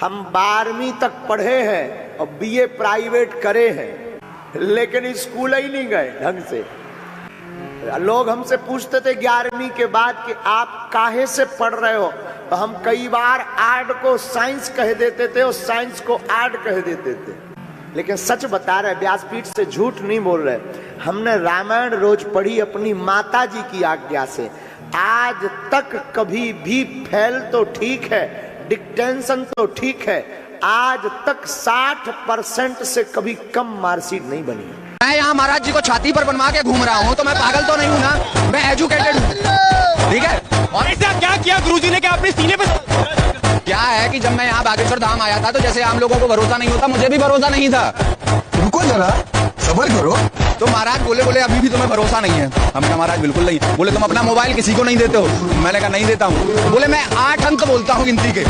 हम 12वीं तक पढ़े हैं और बीए प्राइवेट करे हैं, लेकिन स्कूल ही नहीं गए ढंग से। लोग हमसे पूछते थे 11वीं के बाद कि आप काहे से पढ़ रहे हो, तो हम कई बार आर्ट को साइंस कह देते थे और साइंस को आर्ट कह देते थे। लेकिन सच बता रहे, व्यासपीठ से झूठ नहीं बोल रहे। हमने रामायण रोज पढ़ी अपनी माता जी की आज्ञा से। आज तक कभी भी फेल तो ठीक है, डिक्टेंशन तो ठीक है, आज तक 60% से कभी कम मार्कशीट नहीं बनी। मैं यहाँ महाराज जी को छाती पर बनवा के घूम रहा हूँ, तो मैं पागल तो नहीं हूँ ना, मैं एजुकेटेड हूँ, ठीक है। और ऐसा क्या किया गुरुजी ने कि अपने सीने पे क्या है कि जब मैं यहाँ बागेश्वर धाम आया था, तो जैसे आम लोगों को भरोसा नहीं होता, मुझे भी भरोसा नहीं था। रुको जरा, सब्र करो। तो महाराज बोले अभी भी तुम्हें भरोसा नहीं है। हमने कहा महाराज बिल्कुल नहीं। बोले तुम अपना मोबाइल किसी को नहीं देते हो? मैंने कहा नहीं देता हूँ। बोले मैं 8 अंक बोलता हूँ गिनती के,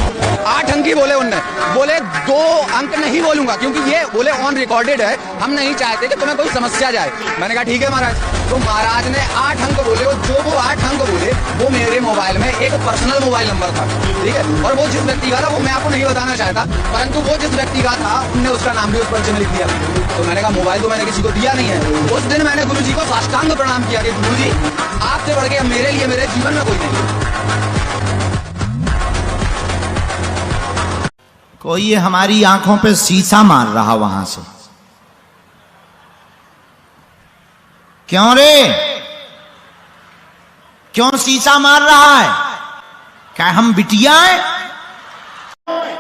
8 अंक ही बोले उनने। बोले 2 अंक नहीं बोलूंगा क्योंकि ये बोले ऑन रिकॉर्डेड है, हम नहीं चाहते कि तुम्हें कोई समस्या जाए। मैंने कहा ठीक है महाराज। तो महाराज ने 8 अंक बोले, और जो वो 8 अंक बोले वो मेरे मोबाइल में एक पर्सनल मोबाइल नंबर था, ठीक है। और वो जिस व्यक्ति का था वो मैं आपको नहीं बताना चाहता, परंतु वो जिस व्यक्ति का था उनने उसका नाम भी उस पर्चे में लिख दिया। तो मैंने कहा मोबाइल तो मैंने किसी को दिया नहीं है। उस दिन मैंने गुरुजी को साष्टांग प्रणाम किया कि गुरुजी आपसे बढ़ के मेरे लिए मेरे जीवन में कोई नहीं। कोई ये हमारी आंखों पे शीशा मार रहा वहां से। क्यों रे, क्यों शीशा मार रहा है? क्या हम बिटिया हैं?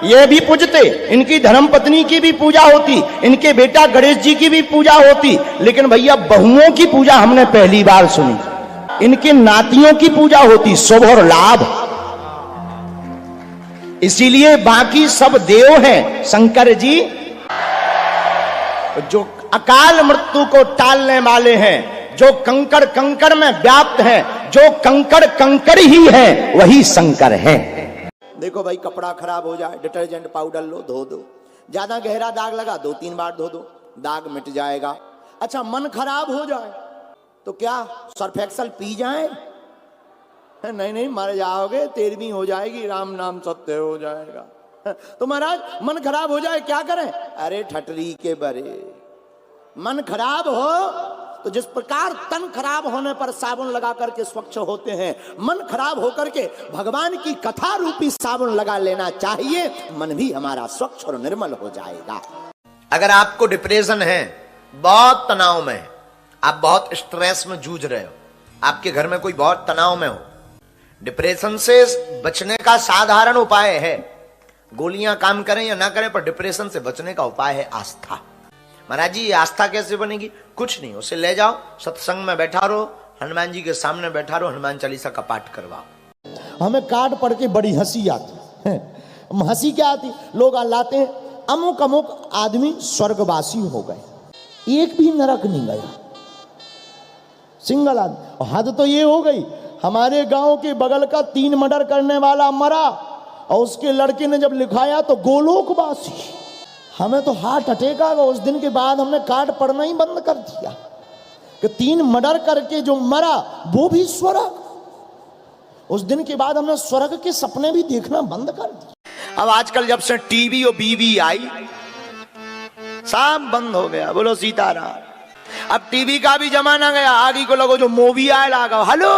ये भी पूजते, इनकी धर्मपत्नी की भी पूजा होती, इनके बेटा गणेश जी की भी पूजा होती, लेकिन भैया बहुओं की पूजा हमने पहली बार सुनी। इनके नातियों की पूजा होती, शुभ और लाभ। इसीलिए बाकी सब देव हैं, शंकर जी जो अकाल मृत्यु को टालने वाले हैं, जो कंकड़ कंकड़ में व्याप्त है, जो कंकड़ कंकड़ ही है वही शंकर है। देखो भाई, कपड़ा खराब हो जाए, डिटर्जेंट पाउडर लो, धो दो। ज्यादा गहरा दाग लगा, 2-3 बार धो दो, दाग मिट जाएगा। अच्छा, मन खराब हो जाए तो क्या सर्फ एक्सल पी जाए? नहीं नहीं, मर जाओगे, 13वीं हो जाएगी, राम नाम सत्य हो जाएगा। तो महाराज मन खराब हो जाए क्या करें? अरे ठटरी के बरे, मन खराब हो तो जिस प्रकार तन खराब होने पर साबुन लगा करके स्वच्छ होते हैं, मन खराब होकर के भगवान की कथा रूपी साबुन लगा लेना चाहिए, मन भी हमारा स्वच्छ और निर्मल हो जाएगा। अगर आपको डिप्रेशन है, बहुत तनाव में, आप बहुत स्ट्रेस में जूझ रहे हो, आपके घर में कोई बहुत तनाव में हो, डिप्रेशन से बचने का साधारण उपाय है, गोलियां काम करें या ना करें, पर डिप्रेशन से बचने का उपाय है आस्था। महाराज जी, ये आस्था कैसे बनेगी? कुछ नहीं, उसे ले जाओ, सत्संग में बैठा रहो, हनुमान जी के सामने बैठा रहो, हनुमान चालीसा का पाठ करवाओ। हमें कार्ड पढ़ के बड़ी हंसी आती है। हंसी क्या आती? लोग लाते हैं अमुक अमुक आदमी स्वर्गवासी हो गए, एक भी नरक नहीं गया, सिंगल आदमी। हद तो ये हो गई, हमारे गांव के बगल का 3 मर्डर करने वाला मरा और उसके लड़के ने जब लिखाया तो गोलोकवासी। हमें तो हार्ट अटैक आ गया। उस दिन के बाद हमने कार्ड पढ़ना ही बंद कर दिया कि 3 मर्डर करके जो मरा वो भी स्वर्ग। उस दिन के बाद हमने स्वर्ग के सपने भी देखना बंद कर दिया। अब आजकल जब से टीवी और बीवी आई, सब बंद हो गया। बोलो सीताराम। अब टीवी का भी जमाना गया, आगे को लगो जो मूवी आए लगा, हेलो,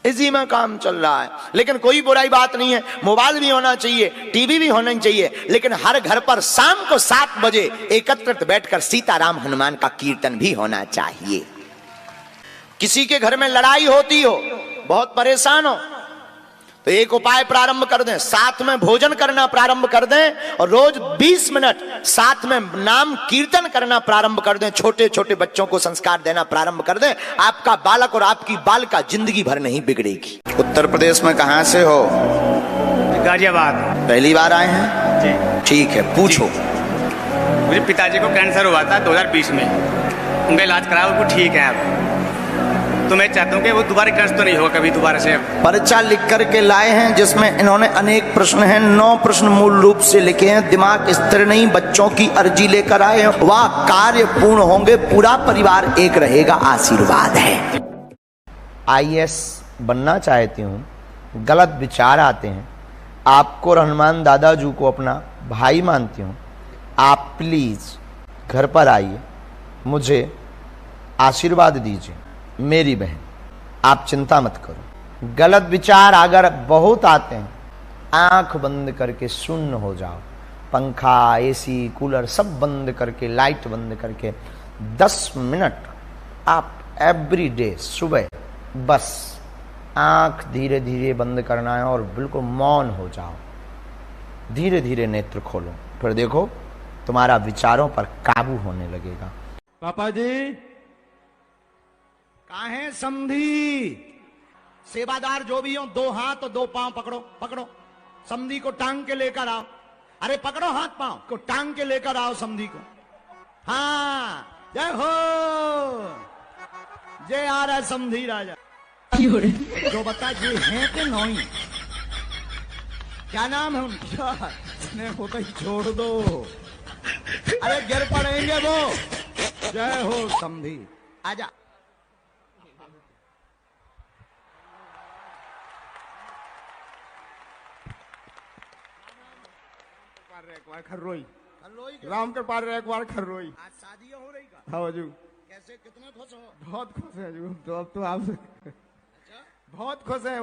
इसी में काम चल रहा है। लेकिन कोई बुराई बात नहीं है, मोबाइल भी होना चाहिए, टीवी भी होना चाहिए, लेकिन हर घर पर शाम को 7 बजे एकत्रित बैठकर सीताराम हनुमान का कीर्तन भी होना चाहिए। किसी के घर में लड़ाई होती हो, बहुत परेशान हो, तो एक उपाय प्रारंभ कर दें, साथ में भोजन करना प्रारंभ कर दें और रोज 20 मिनट साथ में नाम कीर्तन करना प्रारंभ कर दें। छोटे छोटे बच्चों को संस्कार देना प्रारंभ कर दें, आपका बालक और आपकी बालिका जिंदगी भर नहीं बिगड़ेगी। उत्तर प्रदेश में कहां से हो? गाजियाबाद। पहली बार आए हैं जी। ठीक है, पूछो। मुझे पिताजी को कैंसर हुआ था 2020 में, उनका इलाज कराया, वो ठीक है अब। तो मैं चाहता हूँ कि वो दोबारा कैंसर तो नहीं होगा कभी दोबारा से। पर्चा लिख करके लाए हैं जिसमें इन्होंने अनेक प्रश्न हैं, 9 प्रश्न मूल रूप से लिखे हैं। दिमाग स्थिर नहीं, बच्चों की अर्जी लेकर आए हैं, वह कार्य पूर्ण होंगे, पूरा परिवार एक रहेगा, आशीर्वाद है। IAS बनना चाहती हूँ, गलत विचार आते हैं, आपको हनुमान दादाजू को अपना भाई मानती हूं, आप प्लीज घर पर आइए, मुझे आशीर्वाद दीजिए। मेरी बहन, आप चिंता मत करो। गलत विचार अगर बहुत आते हैं, आंख बंद करके शून्य हो जाओ। पंखा, एसी, कूलर सब बंद करके, लाइट बंद करके 10 मिनट आप एवरी डे सुबह बस आंख धीरे धीरे बंद करना है और बिल्कुल मौन हो जाओ। धीरे धीरे नेत्र खोलो, फिर देखो तुम्हारा विचारों पर काबू होने लगेगा। पापा जी कहाँ है समधी? सेवादार जो भी हो, 2 हाथ और 2 पांव पकड़ो, पकड़ो समधी को, टांग के लेकर आओ। अरे पकड़ो हाथ पांव को, टांग के लेकर आओ समधी को। हाँ, जय हो, जय आ रहा है समधी राजा। जो बता ये हैं कि नहीं, क्या नाम है उनका? वो तो छोड़ दो, अरे गिर पड़ेंगे वो। जय हो समधी, आजा। एक बार खर्रोई राम के पार एक बार खर्रोई। आज शादी हो रही का? हाँ जू। कैसे, कितने खुश हो? बहुत खुश है जू, तो अब तो आप बहुत खुश है।